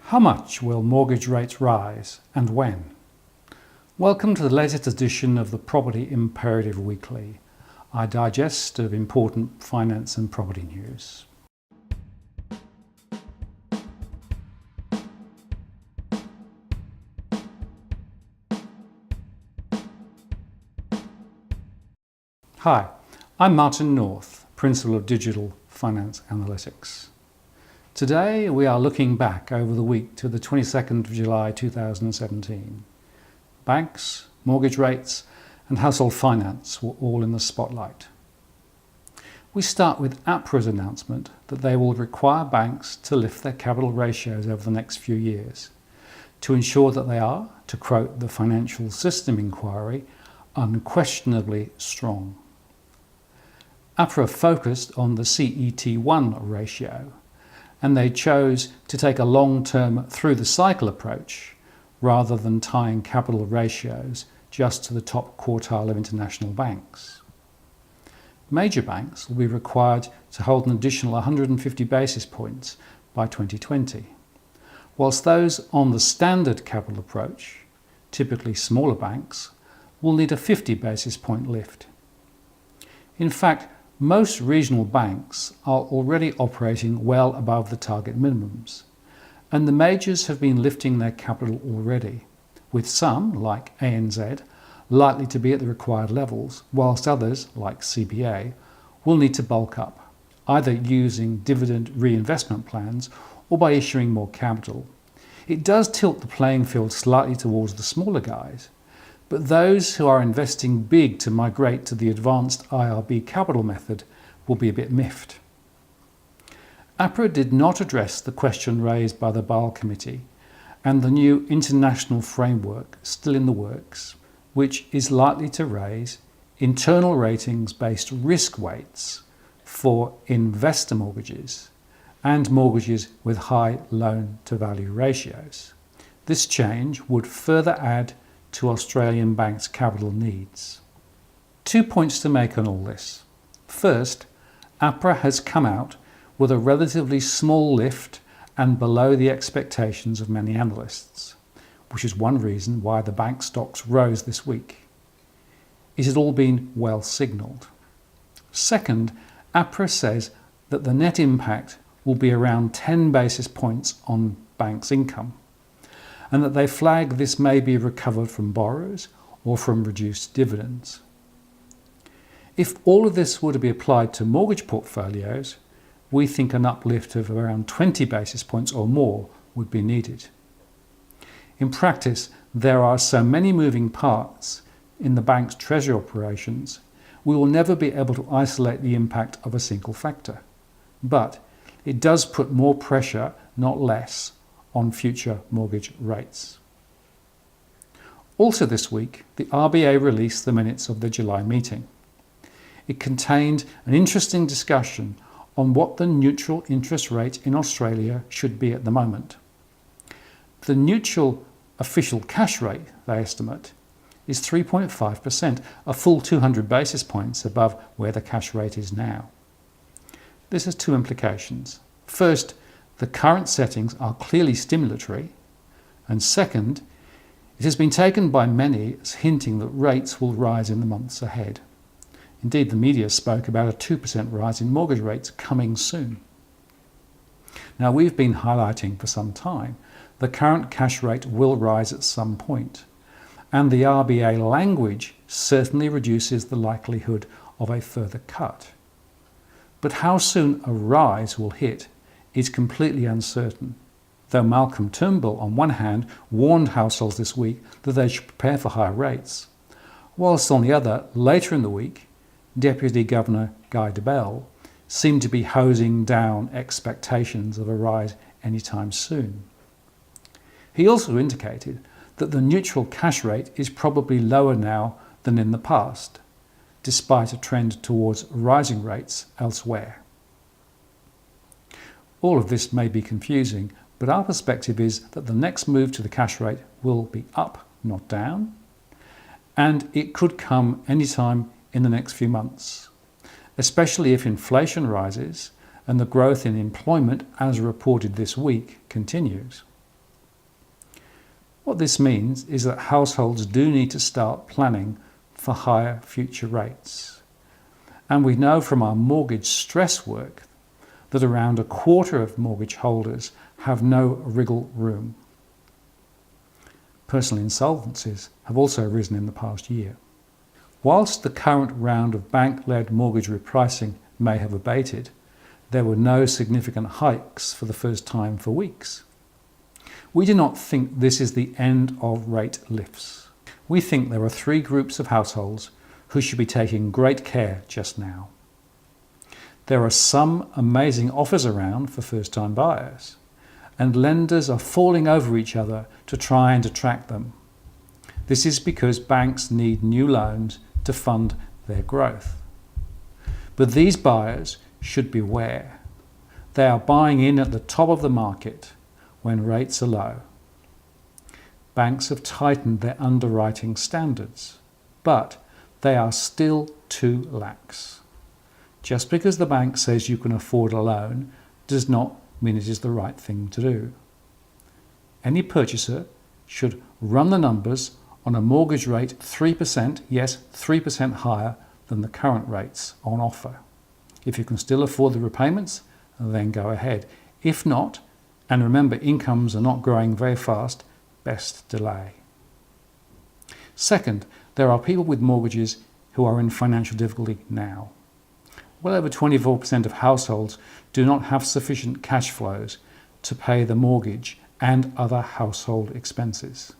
How much will mortgage rates rise and when? Welcome to the latest edition of the Property Imperative Weekly, our digest of important finance and property news. Hi, I'm Martin North, Principal of Digital Finance Analytics. Today we are looking back over the week to the 22nd of July 2017. Banks, mortgage rates and household finance were all in the spotlight. We start with APRA's announcement that they will require banks to lift their capital ratios over the next few years to ensure that they are, to quote the Financial System Inquiry, unquestionably strong. APRA focused on the CET1 ratio, and they chose to take a long-term through-the-cycle approach rather than tying capital ratios just to the top quartile of international banks. Major banks will be required to hold an additional 150 basis points by 2020, whilst those on the standard capital approach, typically smaller banks, will need a 50 basis point lift. In fact, most regional banks are already operating well above the target minimums, and the majors have been lifting their capital already, with some, like ANZ, likely to be at the required levels, whilst others, like CBA, will need to bulk up, either using dividend reinvestment plans or by issuing more capital. It does tilt the playing field slightly towards the smaller guys, but those who are investing big to migrate to the advanced IRB capital method will be a bit miffed. APRA did not address the question raised by the Basel Committee and the new international framework still in the works, which is likely to raise internal ratings-based risk weights for investor mortgages and mortgages with high loan-to-value ratios. This change would further add to Australian banks' capital needs. 2 points to make on all this. First, APRA has come out with a relatively small lift and below the expectations of many analysts, which is one reason why the bank stocks rose this week. It had all been well signalled. Second, APRA says that the net impact will be around 10 basis points on banks' income, and that they flag this may be recovered from borrowers or from reduced dividends. If all of this were to be applied to mortgage portfolios, we think an uplift of around 20 basis points or more would be needed. In practice, there are so many moving parts in the bank's treasury operations, we will never be able to isolate the impact of a single factor. But it does put more pressure, not less, on future mortgage rates. Also this week, the RBA released the minutes of the July meeting. It contained an interesting discussion on what the neutral interest rate in Australia should be at the moment. The neutral official cash rate, they estimate, is 3.5%, a full 200 basis points above where the cash rate is now. This has two implications. First, the current settings are clearly stimulatory, and second, it has been taken by many as hinting that rates will rise in the months ahead. Indeed, the media spoke about a 2% rise in mortgage rates coming soon. Now, we've been highlighting for some time the current cash rate will rise at some point, and the RBA language certainly reduces the likelihood of a further cut. But how soon a rise will hit is completely uncertain, though Malcolm Turnbull on one hand warned households this week that they should prepare for higher rates, whilst on the other, later in the week, Deputy Governor Guy Debelle seemed to be hosing down expectations of a rise anytime soon. He also indicated that the neutral cash rate is probably lower now than in the past, despite a trend towards rising rates elsewhere. All of this may be confusing, but our perspective is that the next move to the cash rate will be up, not down, and it could come anytime in the next few months, especially if inflation rises and the growth in employment, as reported this week, continues. What this means is that households do need to start planning for higher future rates. And we know from our mortgage stress work that around a quarter of mortgage holders have no wriggle room. Personal insolvencies have also risen in the past year. Whilst the current round of bank-led mortgage repricing may have abated, there were no significant hikes for the first time for weeks. We do not think this is the end of rate lifts. We think there are three groups of households who should be taking great care just now. There are some amazing offers around for first-time buyers, and lenders are falling over each other to try and attract them. This is because banks need new loans to fund their growth. But these buyers should beware. They are buying in at the top of the market when rates are low. Banks have tightened their underwriting standards, but they are still too lax. Just because the bank says you can afford a loan does not mean it is the right thing to do. Any purchaser should run the numbers on a mortgage rate 3%, yes, 3% higher than the current rates on offer. If you can still afford the repayments, then go ahead. If not, and remember incomes are not growing very fast, best delay. Second, there are people with mortgages who are in financial difficulty now. Well over 24% of households do not have sufficient cash flows to pay the mortgage and other household expenses.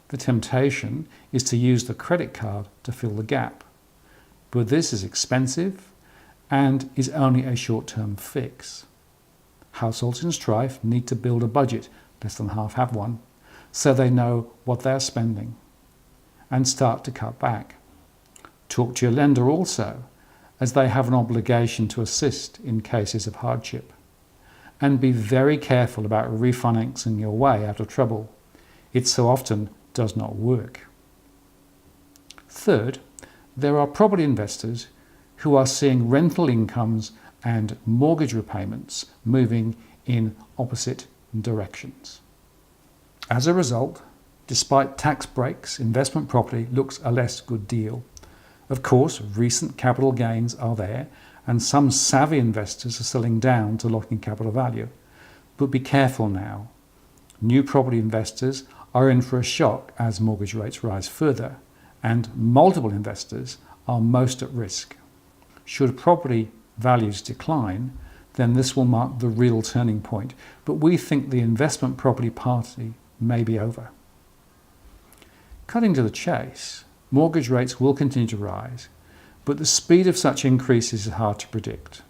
The temptation is to use the credit card to fill the gap, but this is expensive and is only a short-term fix. Households in strife need to build a budget, less than half have one, so they know what they're spending and start to cut back. Talk to your lender also, as they have an obligation to assist in cases of hardship. And be very careful about refinancing your way out of trouble. It so often does not work. Third, there are property investors who are seeing rental incomes and mortgage repayments moving in opposite directions. As a result, despite tax breaks, investment property looks a less good deal. Of course, recent capital gains are there, and some savvy investors are selling down to lock in capital value. But be careful now. New property investors are in for a shock as mortgage rates rise further, and multiple investors are most at risk. Should property values decline, then this will mark the real turning point, but we think the investment property party may be over. Cutting to the chase, mortgage rates will continue to rise, but the speed of such increases is hard to predict.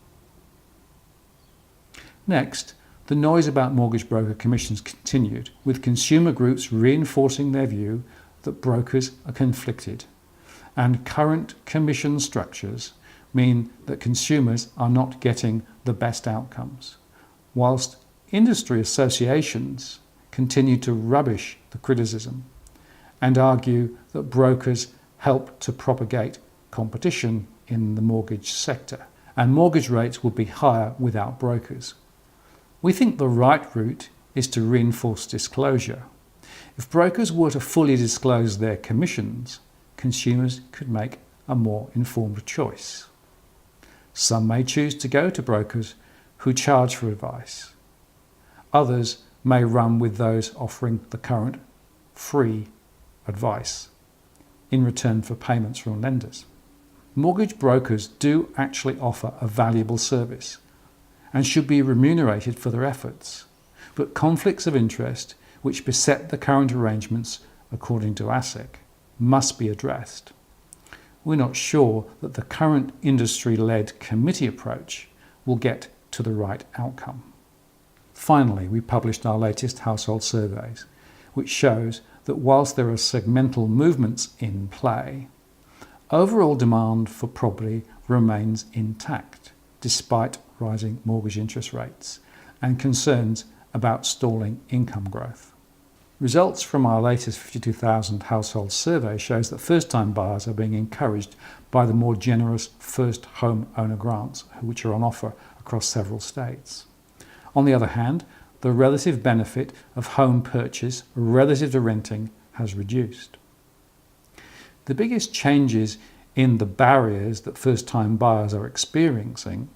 Next, the noise about mortgage broker commissions continued, with consumer groups reinforcing their view that brokers are conflicted, and current commission structures mean that consumers are not getting the best outcomes, whilst industry associations continue to rubbish the criticism and argue that brokers help to propagate competition in the mortgage sector, and mortgage rates would be higher without brokers. We think the right route is to reinforce disclosure. If brokers were to fully disclose their commissions, consumers could make a more informed choice. Some may choose to go to brokers who charge for advice. Others may run with those offering the current free advice in return for payments from lenders. Mortgage brokers do actually offer a valuable service and should be remunerated for their efforts, but conflicts of interest which beset the current arrangements, according to ASIC, must be addressed. We're not sure that the current industry-led committee approach will get to the right outcome. Finally, we published our latest household surveys, which shows that whilst there are segmental movements in play, overall demand for property remains intact despite rising mortgage interest rates and concerns about stalling income growth. Results from our latest 52,000 household survey shows that first-time buyers are being encouraged by the more generous first home owner grants, which are on offer across several states. On the other hand, the relative benefit of home purchase relative to renting has reduced. The biggest changes in the barriers that first-time buyers are experiencing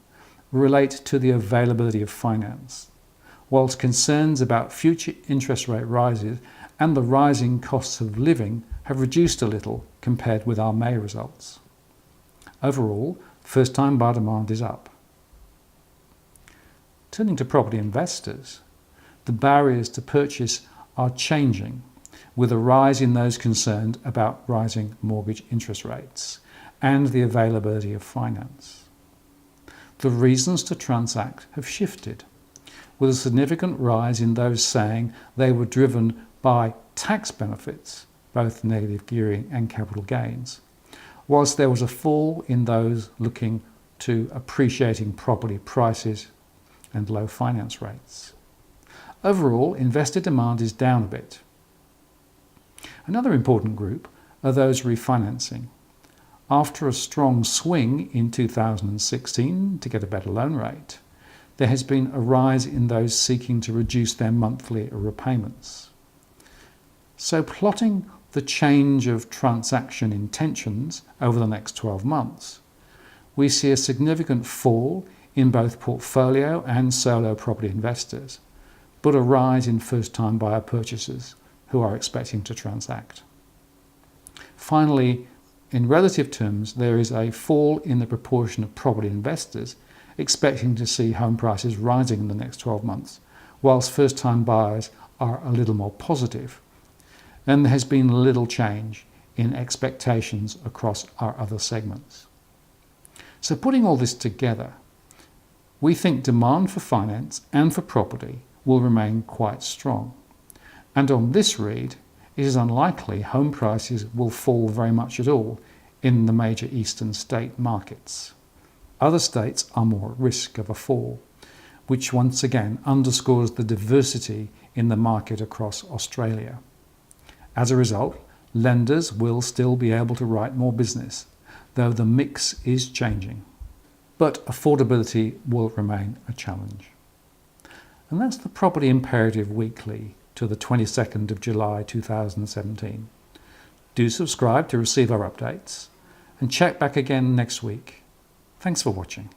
relate to the availability of finance, whilst concerns about future interest rate rises and the rising costs of living have reduced a little compared with our May results. Overall, first-time buyer demand is up. Turning to property investors, the barriers to purchase are changing, with a rise in those concerned about rising mortgage interest rates and the availability of finance. The reasons to transact have shifted, with a significant rise in those saying they were driven by tax benefits, both negative gearing and capital gains, whilst there was a fall in those looking to appreciating property prices and low finance rates. Overall, investor demand is down a bit. Another important group are those refinancing. After a strong swing in 2016 to get a better loan rate, there has been a rise in those seeking to reduce their monthly repayments. So plotting the change of transaction intentions over the next 12 months, we see a significant fall in both portfolio and solo property investors, but a rise in first-time buyer purchasers who are expecting to transact. Finally, in relative terms, there is a fall in the proportion of property investors expecting to see home prices rising in the next 12 months, whilst first-time buyers are a little more positive. And there has been little change in expectations across our other segments. So putting all this together, we think demand for finance and for property will remain quite strong. And on this read, it is unlikely home prices will fall very much at all in the major eastern state markets. Other states are more at risk of a fall, which once again underscores the diversity in the market across Australia. As a result, lenders will still be able to write more business, though the mix is changing. But affordability will remain a challenge. And that's the Property Imperative Weekly to the 22nd of July 2017. Do subscribe to receive our updates and check back again next week. Thanks for watching.